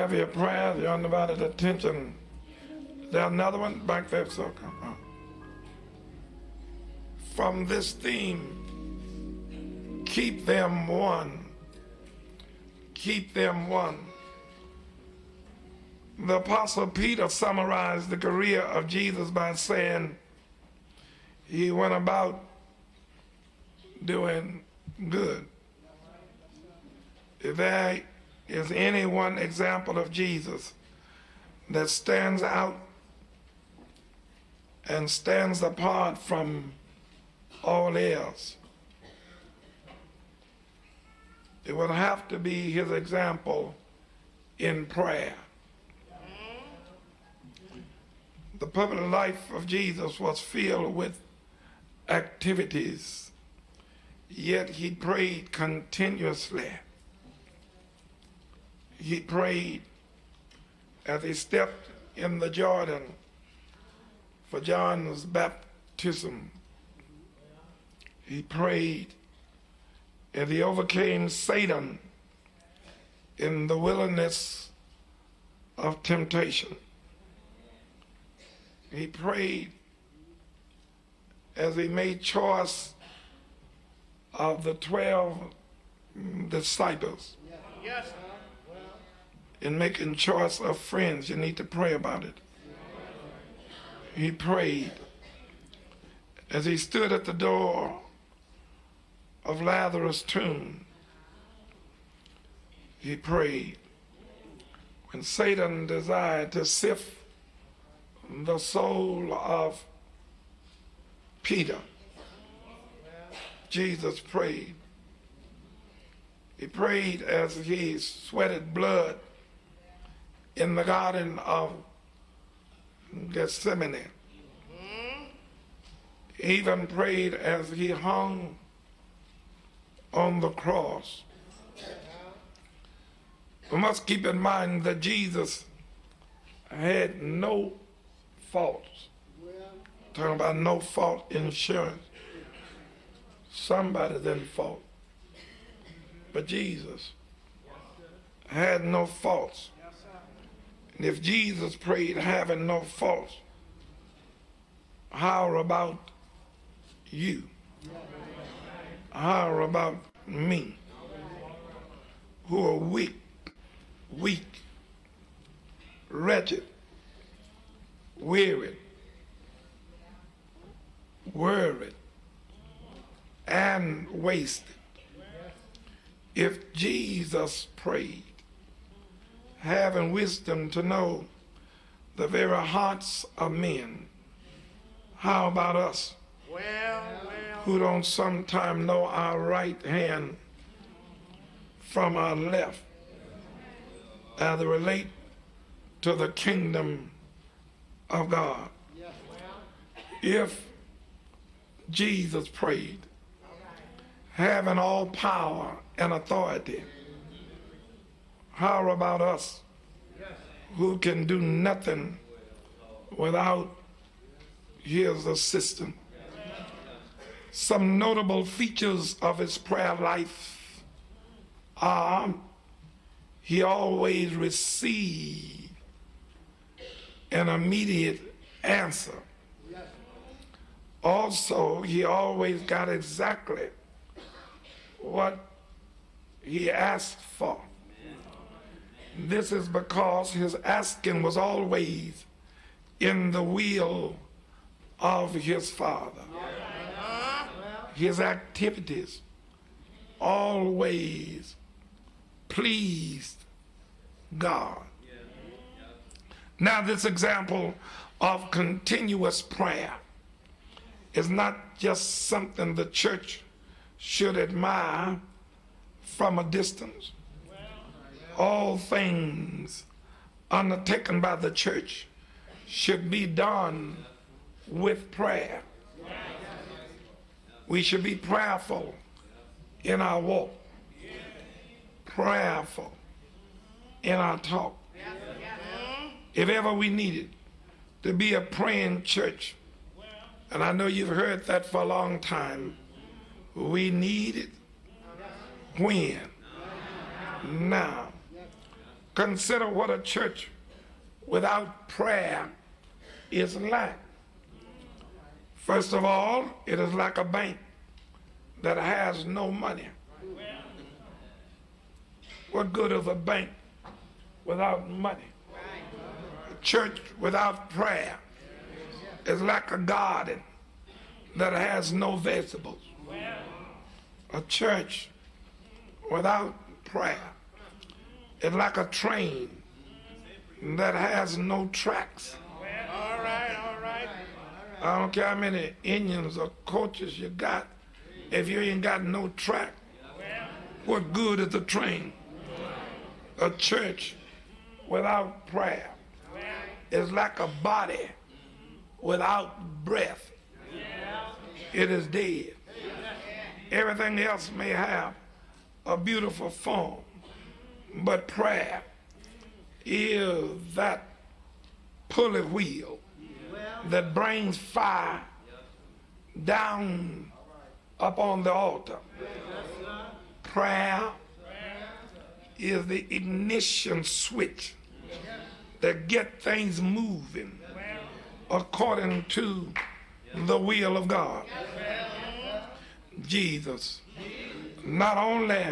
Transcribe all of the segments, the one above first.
have your prayers, your undivided attention. Is there another one back there? So come on. From this theme, keep them one. Keep them one. The Apostle Peter summarized the career of Jesus by saying he went about doing good. If there is any one example of Jesus that stands out and stands apart from all else, it would have to be his example in prayer. The public life of Jesus was filled with activities, yet he prayed continuously. He prayed as he stepped in the Jordan for John's baptism. He prayed as he overcame Satan in the wilderness of temptation. He prayed as he made choice of the 12 disciples. Yes. In making choice of friends, you need to pray about it. He prayed as he stood at the door of Lazarus' tomb. He prayed when Satan desired to sift the soul of Peter. Jesus prayed. He prayed as he sweated blood in the Garden of Gethsemane. He even prayed as he hung on the cross. We must keep in mind that Jesus had no faults. Talking about no fault insurance. Somebody's in fault. But Jesus had no faults. And if Jesus prayed having no faults, how about you? How about me? Who are weak, wretched, weary, worried, and wasted. If Jesus prayed, having wisdom to know the very hearts of men, how about us who don't sometimes know our right hand from our left as they relate to the kingdom of God? If Jesus prayed, having all power and authority, how about us who can do nothing without his assistance? Some notable features of his prayer life are he always received an immediate answer. Also, he always got exactly what he asked for. This is because his asking was always in the will of his Father. His activities always pleased God. Now, this example of continuous prayer is not just something the church should admire from a distance. All things undertaken by the church should be done with prayer. We should be prayerful in our walk, prayerful in our talk. If ever we needed to be a praying church, and I know you've heard that for a long time, we need it when? Now. Consider what a church without prayer is like. First of all, it is like a bank that has no money. What good is a bank without money? A church without prayer is like a garden that has no vegetables. A church without prayer is like a train that has no tracks. All right, all right. I don't care how many engines or coaches you got, if you ain't got no track, what good is the train? A church without prayer is like a body without breath. It is dead. Everything else may have a beautiful form, but prayer is that pulley wheel that brings fire down upon the altar. Prayer is the ignition switch that gets things moving according to the will of God. Jesus not only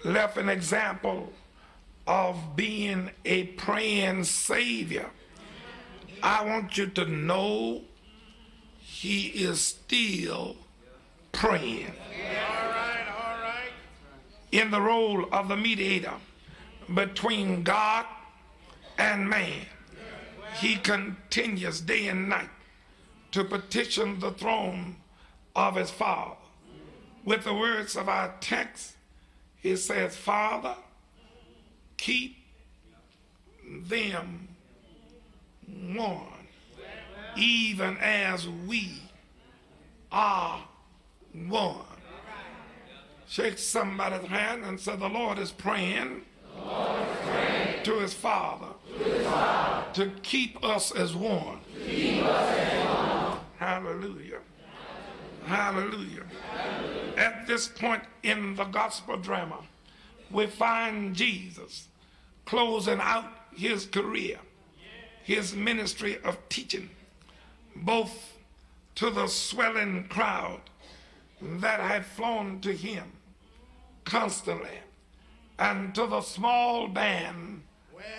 left an example of being a praying Savior, I want you to know he is still praying. All right, all right. In the role of the mediator between God and man, he continues day and night to petition the throne of his Father. With the words of our text, he says, Father, keep them one, even as we are one. Shake somebody's hand and say, the Lord is praying, to his Father, to keep us as one. Hallelujah. Hallelujah. At this point in the gospel drama, we find Jesus closing out his career, his ministry of teaching, both to the swelling crowd that had flown to him constantly and to the small band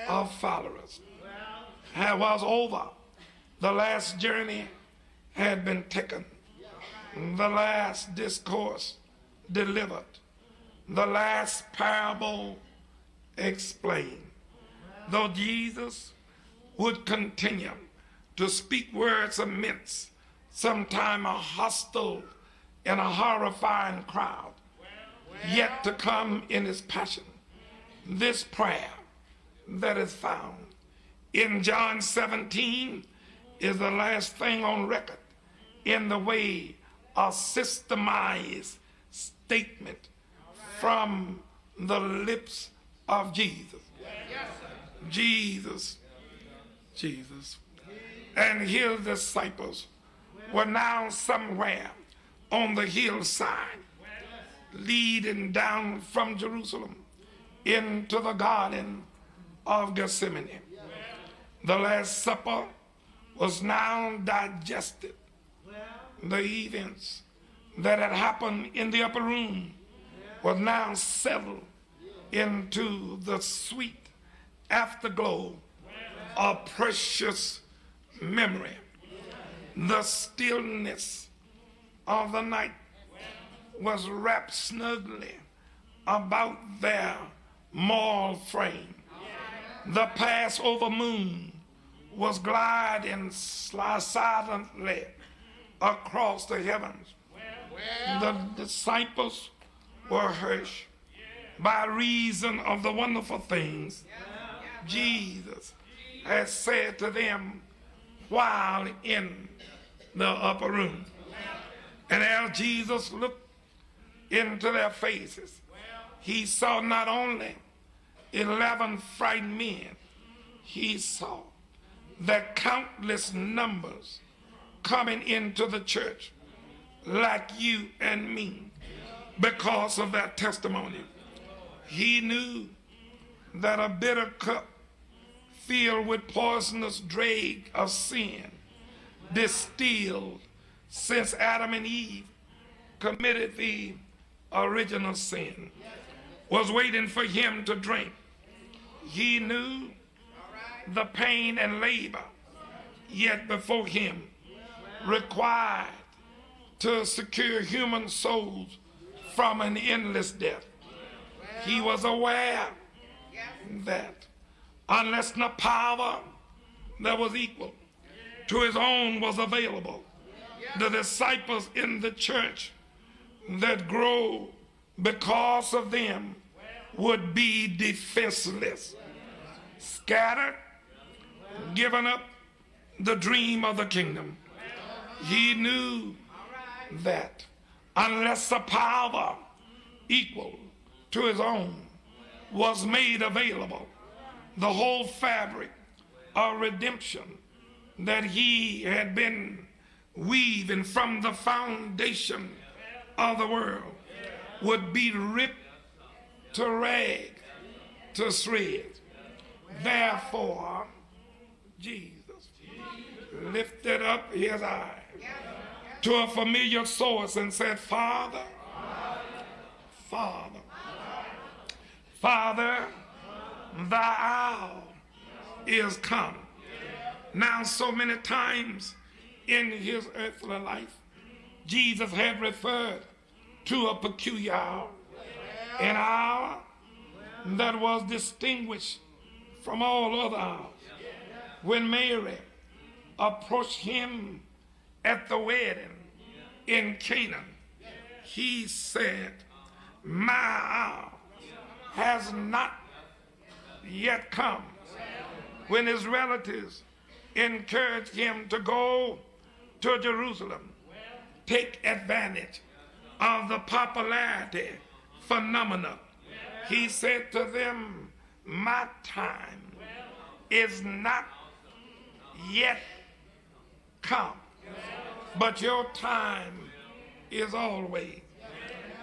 of followers. It was over. The last journey had been taken. The last discourse delivered. The last parable explained. Though Jesus would continue to speak words amidst sometime a hostile and a horrifying crowd, yet to come in his passion, this prayer that is found in John 17 is the last thing on record in the way a systemized statement from the lips of Jesus. Jesus. And his disciples were now somewhere on the hillside, leading down from Jerusalem into the Garden of Gethsemane. The Last Supper was now digested. The events that had happened in the upper room was now settled into the sweet afterglow of precious memory. The stillness of the night was wrapped snugly about their moral frame. The Passover moon was gliding silently across the heavens. The disciples were hushed by reason of the wonderful things Jesus had said to them while in the upper room. And as Jesus looked into their faces, he saw not only 11 frightened men, he saw that countless numbers coming into the church like you and me because of that testimony. He knew that a bitter cup filled with poisonous drag of sin, distilled since Adam and Eve committed the original sin, was waiting for him to drink. He knew the pain and labor yet before him, required to secure human souls from an endless death. He was aware that unless the power that was equal to his own was available, the disciples in the church that grow because of them would be defenseless, scattered, given up the dream of the kingdom. He knew that unless the power equal to his own was made available, the whole fabric of redemption that he had been weaving from the foundation of the world would be ripped to rag, to shreds. Therefore, Jesus lifted up his eyes to a familiar source and said, Father, Father, Father, thy hour is come. Now, so many times in his earthly life, Jesus had referred to a peculiar hour, an hour that was distinguished from all other hours. When Mary approached him at the wedding in Canaan, he said, my hour has not yet come. When his relatives encouraged him to go to Jerusalem, take advantage of the popularity phenomena, he said to them, my time is not yet come, but your time is always.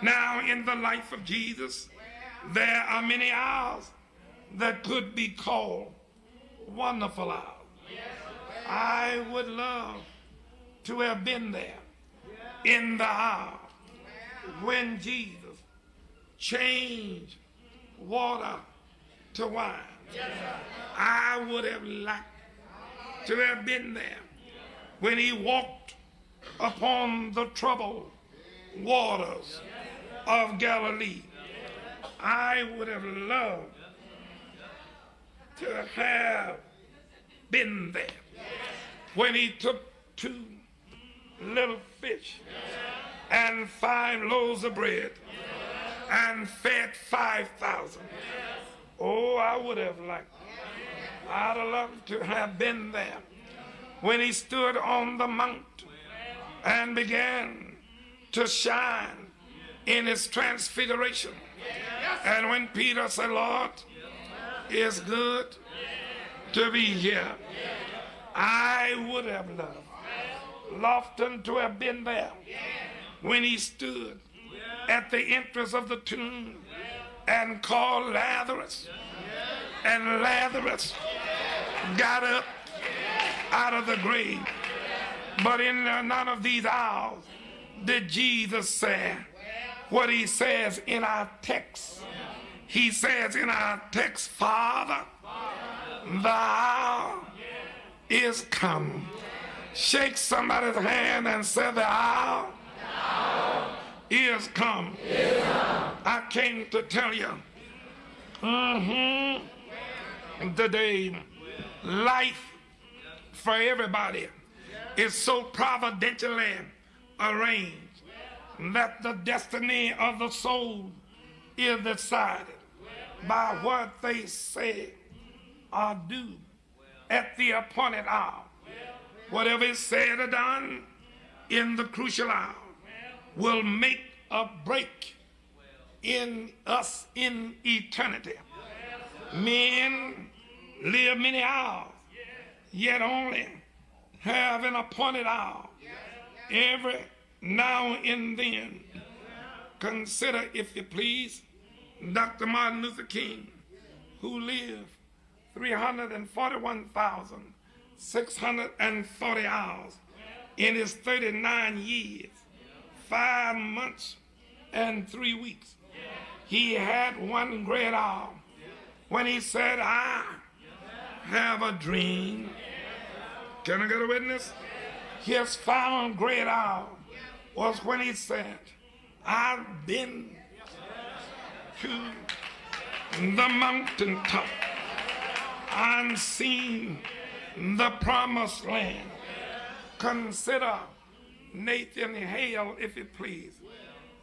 Now, in the life of Jesus, there are many hours that could be called wonderful hours. I would love to have been there in the hour when Jesus changed water to wine. I would have liked to have been there when he walked upon the troubled waters of Galilee. I would have loved to have been there when he took 2 little fish and 5 loaves of bread and fed 5,000. Oh, I would have liked, I'd have loved to have been there when he stood on the mountain and began to shine in his transfiguration. And when Peter said, Lord, it's good to be here, I would have loved Lofton to have been there when he stood at the entrance of the tomb and called Lazarus, and Lazarus got up out of the grave. But in none of these hours did Jesus say what he says in our text. He says in our text, Father, the hour is come. Shake somebody's hand and say, the hour is come. I came to tell you, today, life for everybody is so providentially arranged that the destiny of the soul is decided by what they say or do at the appointed hour. Whatever is said or done in the crucial hour will make a break in us in eternity. Men live many hours, yet only have an appointed hour. Every now and then, consider, if you please, Dr. Martin Luther King, who lived 341,640 hours in his 39 years, 5 months, and 3 weeks. He had one great hour when he said, I have a dream. Can I get a witness? His final great hour was when he said, I've been to the mountaintop and seen the promised land. Consider Nathan Hale, if you please.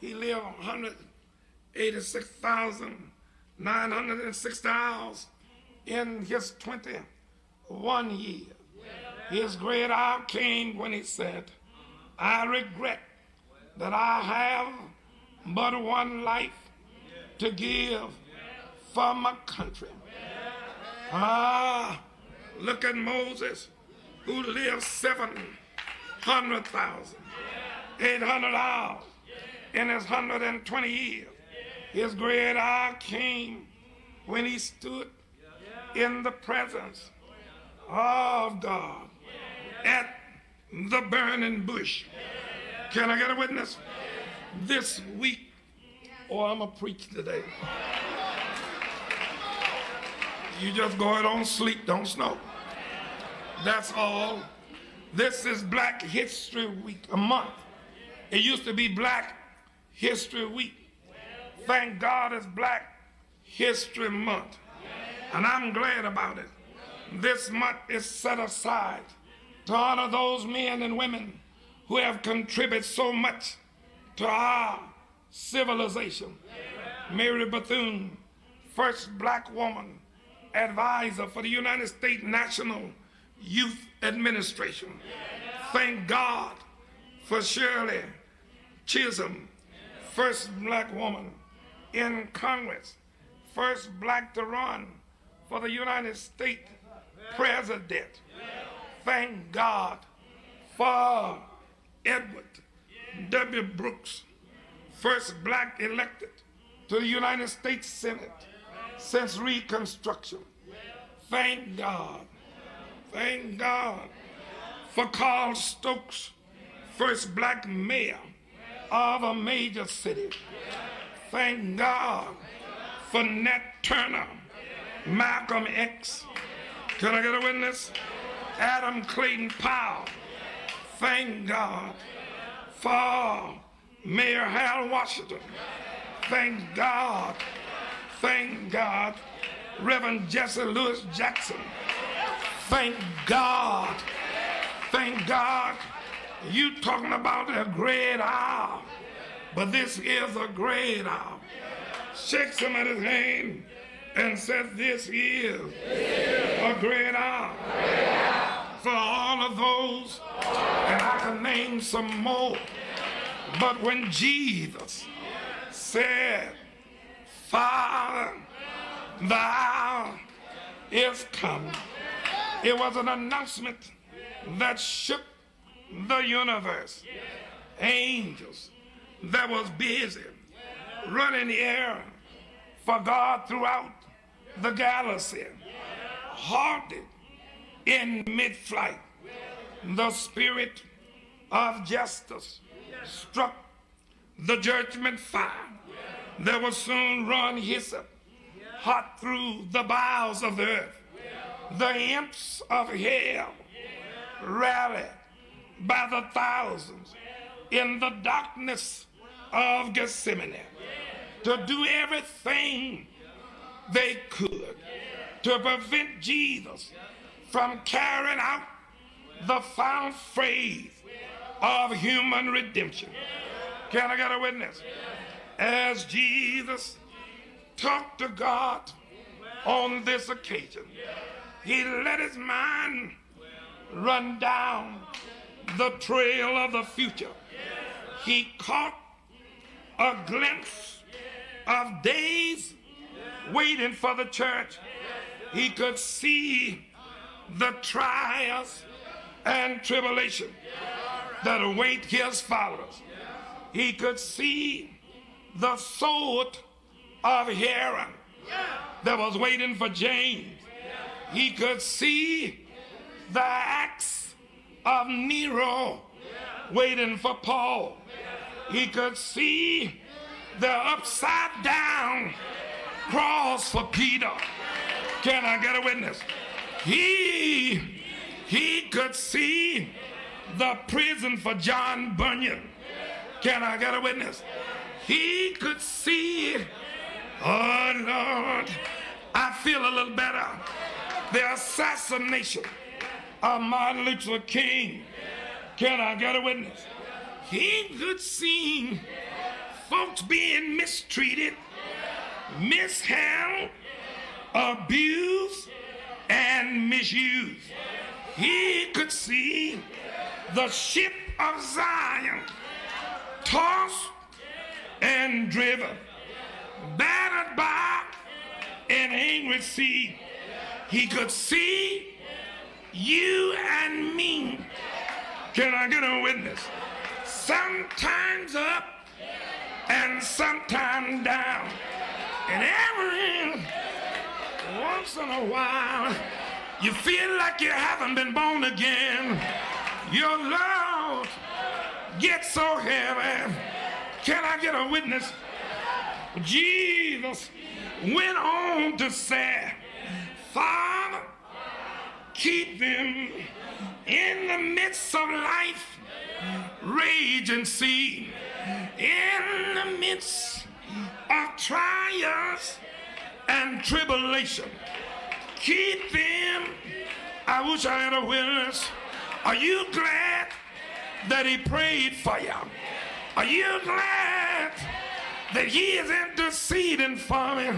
He lived 186,960 hours in his 21 years. His great hour came when he said, I regret that I have but one life to give for my country. Look at Moses, who lived 700,800 hours in his 120 years. His great hour came when he stood in the presence of God at the burning bush. Can I get a witness? This week, I'm going to preach today. You just go ahead on sleep, don't snow. That's all. This is Black History Week, a month. It used to be Black History Week. Thank God it's Black History Month. And I'm glad about it. This month is set aside to honor those men and women who have contributed so much to our civilization. Mary Bethune, first black woman advisor for the United States National Youth Administration. Thank God for Shirley Chisholm, first black woman in Congress, first black to run for the United States President. Thank God for Edward W. Brooks, first black elected to the United States Senate since Reconstruction. Thank God. Thank God for Carl Stokes, first black mayor of a major city. Thank God for Nat Turner, Malcolm X. Can I get a witness? Adam Clayton Powell. Thank God for Mayor Hal Washington. Thank God. Thank God. Reverend Jesse Lewis Jackson. Thank God. Thank God. You talking about a great hour, but this is a great hour. Shake somebody's hand and said, this is a great hour. For all of those, and I can name some more, but when Jesus said, Father, the hour is coming, it was an announcement that shook the universe. Angels that was busy running the air for God throughout the galaxy halted in mid-flight. The spirit of justice struck the judgment fire that will soon run hyssop hot through the bowels of the earth. The imps of hell rallied by the thousands in the darkness of Gethsemane to do everything they could to prevent Jesus from carrying out the final phase of human redemption. Can I get a witness? As Jesus talked to God on this occasion, he let his mind run down the trail of the future. He caught a glimpse of days waiting for the church. He could see the trials and tribulation that await his followers. He could see the sword of Aaron that was waiting for James. He could see the axe of Nero waiting for Paul. He could see the upside down cross for Peter. Can I get a witness? He could see the prison for John Bunyan. Can I get a witness? He could see, oh Lord, I feel a little better, the assassination of Martin Luther King. Can I get a witness? He could see folks being mistreated, mishandled, abused, and misused. He could see the ship of Zion tossed and driven, battered by an angry sea. He could see you and me. Can I get a witness? Sometimes up and sometimes down. And every once in a while, you feel like you haven't been born again. Your load gets so heavy. Can I get a witness? Jesus went on to say, Father, keep them in the midst of life, rage and sea, in the midst of trials and tribulation. Keep them. I wish I had a witness. Are you glad that he prayed for you? Are you glad that he is interceding for me?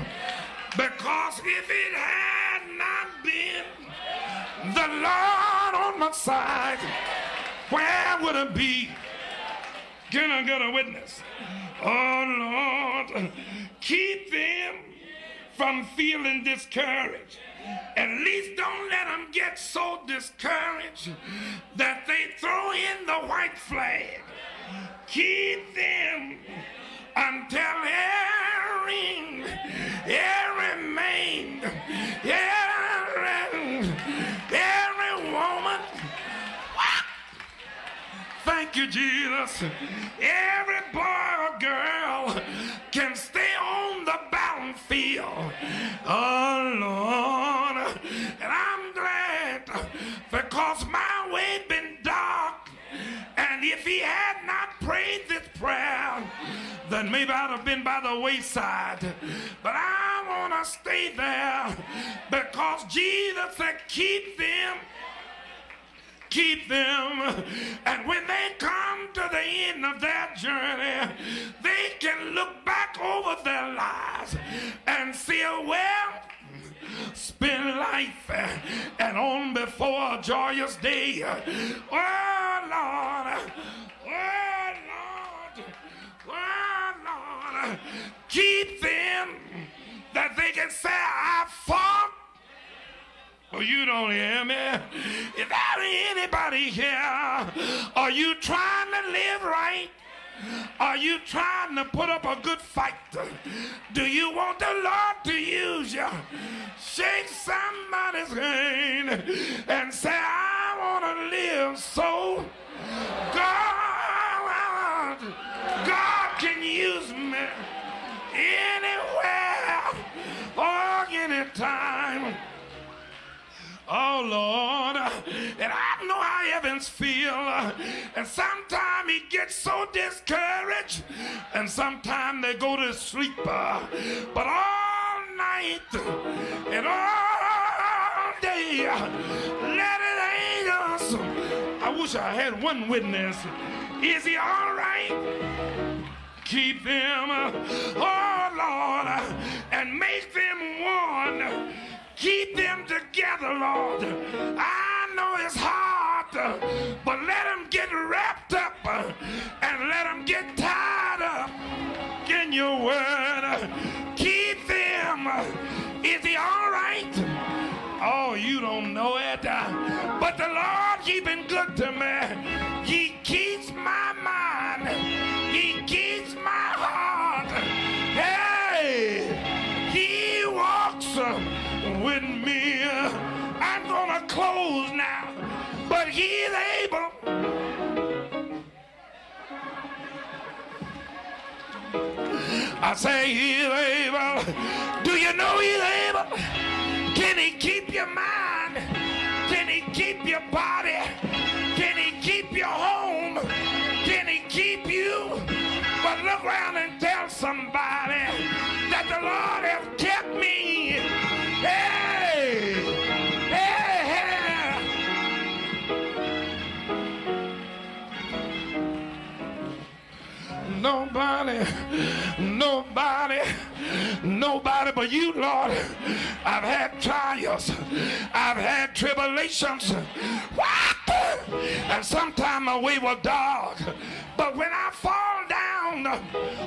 Because if it had not been the Lord on my side, where would it be? Can I get a witness? Oh Lord, keep them from feeling discouraged. At least don't let them get so discouraged that they throw in the white flag. Keep them until every woman, thank you, Jesus, every boy or girl can stay on the battlefield. Oh, Lord, and I'm glad because my way been dark, and if he had not prayed this prayer, then maybe I'd have been by the wayside. But I want to stay there because Jesus said, keep them. Keep them, and when they come to the end of their journey, they can look back over their lives and see, well, spend life and on before a joyous day. Oh Lord, oh Lord, oh Lord, keep them that they can say, I fought. Well, you don't hear me. Is there anybody here? Are you trying to live right? Are you trying to put up a good fight? Do you want the Lord to use you? Shake somebody's hand and say, I want to live so God can use me anywhere or anytime. Oh, Lord, and I know how Evans feel, and sometimes he gets so discouraged, and sometimes they go to sleep, but all night and all day, let it angels. I wish I had one witness. Is he all right? Keep them, oh, Lord, and make them one. Keep them together, Lord. I know it's hard, but let them get wrapped up and let them get tied up in your word. Keep them. Is he all right? Oh, you don't know it. But the Lord, he been good to me. He keeps my mind. He keeps my heart. Hey, he won't closed now, but he is able. I say he is able. Do you know he's able? Can he keep your mind? Can he keep your body? Can he keep your home? Can he keep you? But look around and tell somebody that the Lord has kept me. Hey! Hey! Nobody but you, Lord. I've had trials. I've had tribulations. And sometimes my way was dark. But when I fall down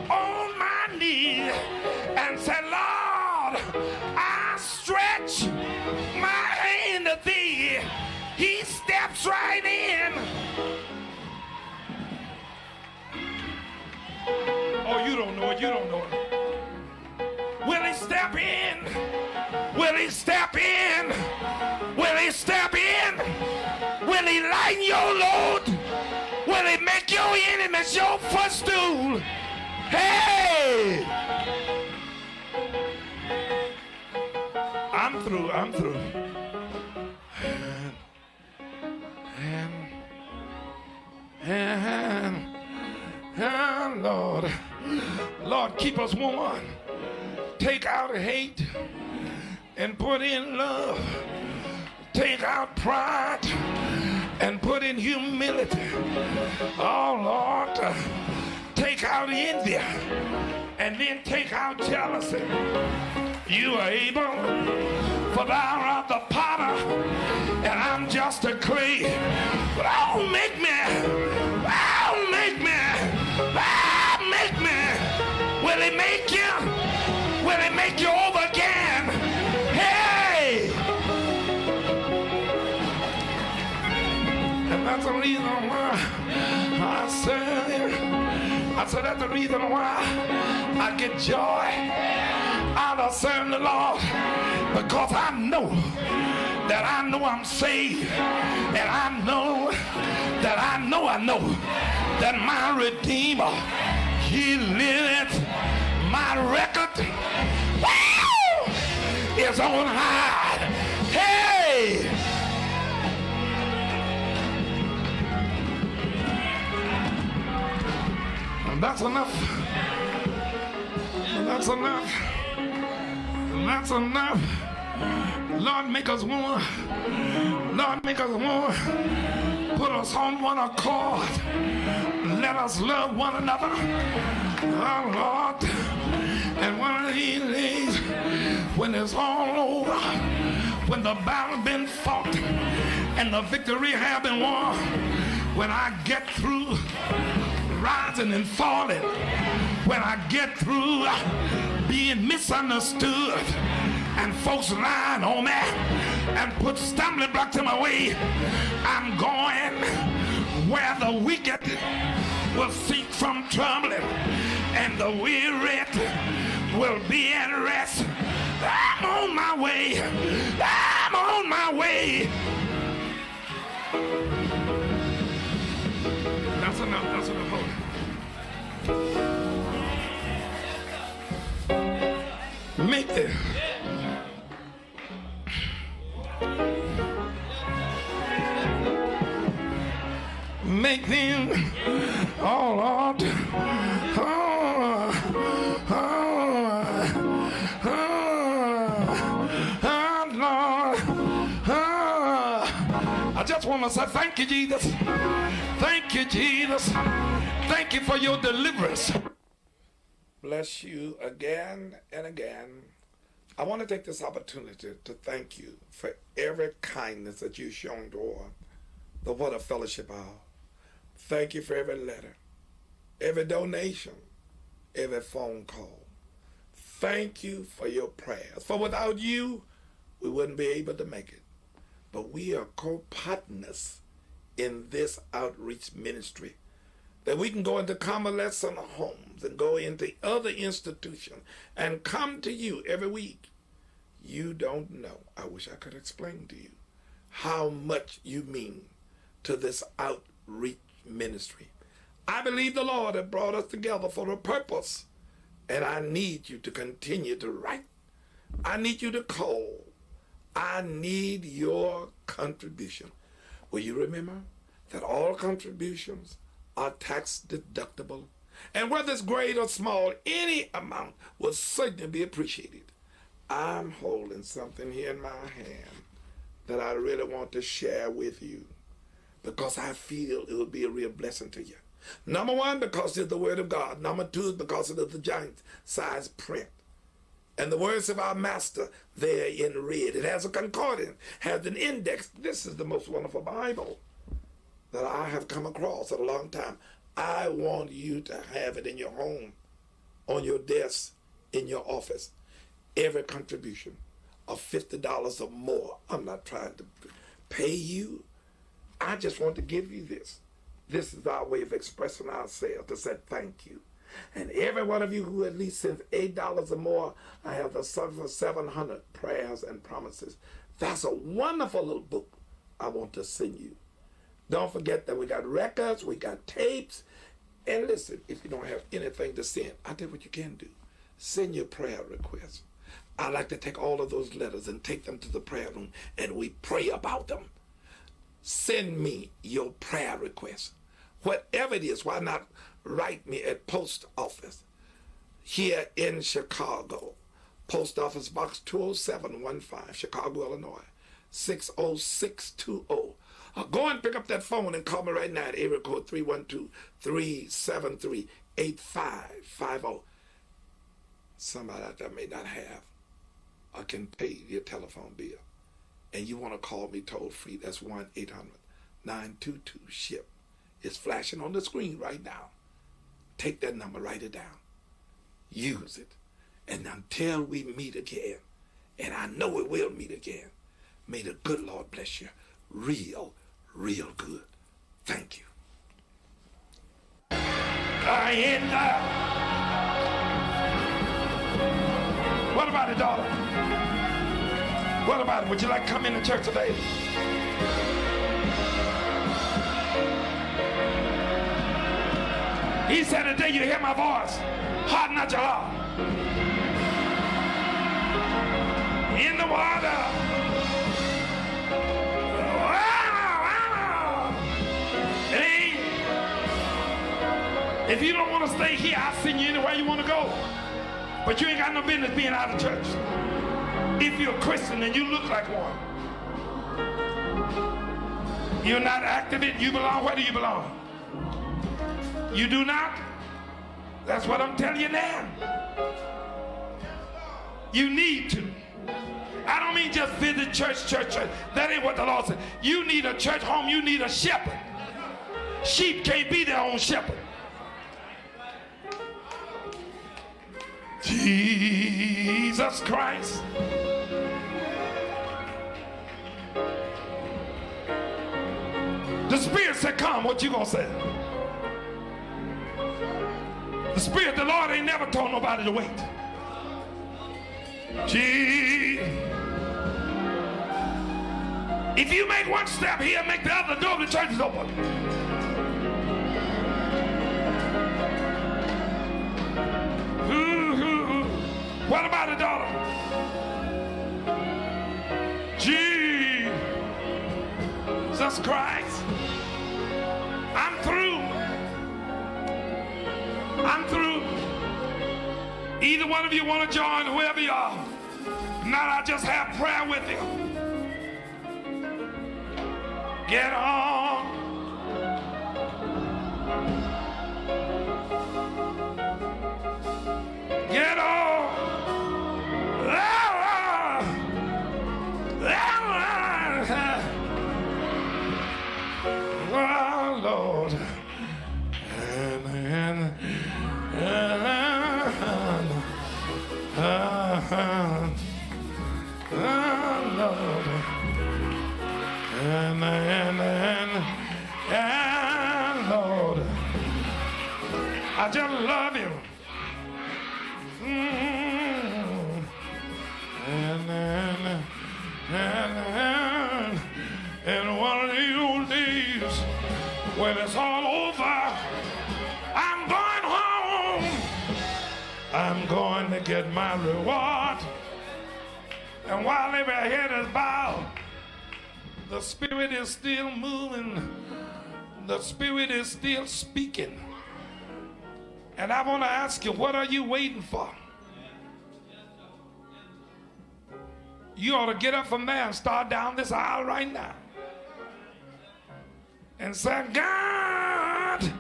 on my knees and say, Lord, I stretch my hand to thee, he steps right in. Oh, you don't know it. You don't know it. Will he step in? Will he step in? Will he step in? Will he lighten your load? Will he make your enemies your footstool? Hey! I'm through. And Lord, keep us one. Take out hate and put in love. Take out pride and put in humility. Oh, Lord, take out envy and then take out jealousy. You are able, for thou art the potter, and I'm just a clay. But oh, make me. Will he make you? Will he make you over again? Hey! And that's the reason why I said that's the reason why I get joy out of serving the Lord, because I know I'm saved, and I know that my Redeemer, he liveth. My record is on high. Hey! And that's enough. Lord, make us one. Put us on one accord. Let us love one another. Oh, Lord. And one of these days, when it's all over, when the battle been fought and the victory have been won, when I get through rising and falling, when I get through being misunderstood and folks lying on me and put stumbling blocks in my way, I'm going where the wicked will cease from troubling and the weary will be at rest. I'm on my way. That's enough. Make it. Make them, oh Lord, Lord, I just want to say thank you, Jesus. Thank you, Jesus. Thank you for your deliverance. Bless you again and again. I want to take this opportunity to thank you for every kindness that you've shown toward the What a Fellowship Hour. Thank you for every letter, every donation, every phone call. Thank you for your prayers. For without you, we wouldn't be able to make it. But we are co-partners in this outreach ministry, that we can go into convalescent homes and go into other institutions and come to you every week. You don't know. I wish I could explain to you how much you mean to this outreach ministry. I believe the Lord has brought us together for a purpose, and I need you to continue to write. I need you to call. I need your contribution. Will you remember that all contributions are tax deductible? And whether it's great or small, any amount will certainly be appreciated. I'm holding something here in my hand that I really want to share with you because I feel it will be a real blessing to you. Number one, because it's the Word of God. Number two, is because it is the giant size print. And the words of our master there in red. It has a concordance, has an index. This is the most wonderful Bible that I have come across in a long time. I want you to have it in your home, on your desk, in your office. Every contribution of $50 or more. I'm not trying to pay you. I just want to give you this. This is our way of expressing ourselves, to say thank you. And every one of you who at least sends $8 or more, I have the 700 prayers and promises. That's a wonderful little book I want to send you. Don't forget that we got records, we got tapes. And listen, if you don't have anything to send, I tell you what you can do. Send your prayer requests. I like to take all of those letters and take them to the prayer room, and we pray about them. Send me your prayer requests. Whatever it is, why not write me at post office here in Chicago. Post office box 20715, Chicago, Illinois, 60620. Go and pick up that phone and call me right now at area code 312-373-8550. Somebody out there may not have or can pay your telephone bill, and you want to call me toll free. That's 1-800-922-SHIP. It's flashing on the screen right now. Take that number, write it down, use it, and until we meet again, and I know we will meet again, may the good Lord bless you real good. Thank you. What about it, daughter? What about it? Would you like to come into church today? He said, the day you hear my voice, harden not your heart. In the water. Hey, if you don't want to stay here, I'll send you anywhere you want to go. But you ain't got no business being out of church. If you're a Christian and you look like one, you're not active in, you belong, where do you belong? You do not? That's what I'm telling you now. You need to. I don't mean just visit church. That ain't what the Lord said. You need a church home. You need a shepherd. Sheep can't be their own shepherd. Jesus Christ. The Spirit said, come. What you gonna say? The Spirit of the Lord ain't never told nobody to wait. If you make one step, he'll make the other. Door of the church is open. What about it, daughter? Jesus Christ. I'm through. Either one of you want to join, whoever you are. Now I just have prayer with you. Get on. Get on. Oh, Lord. And Lord, I just love you. And one of these old days, when it's all over, I'm going home. I'm going to get my reward. And while every head is bowed, the Spirit is still moving. The Spirit is still speaking. And I want to ask you, what are you waiting for? You ought to get up from there and start down this aisle right now. And say, God,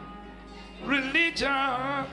religion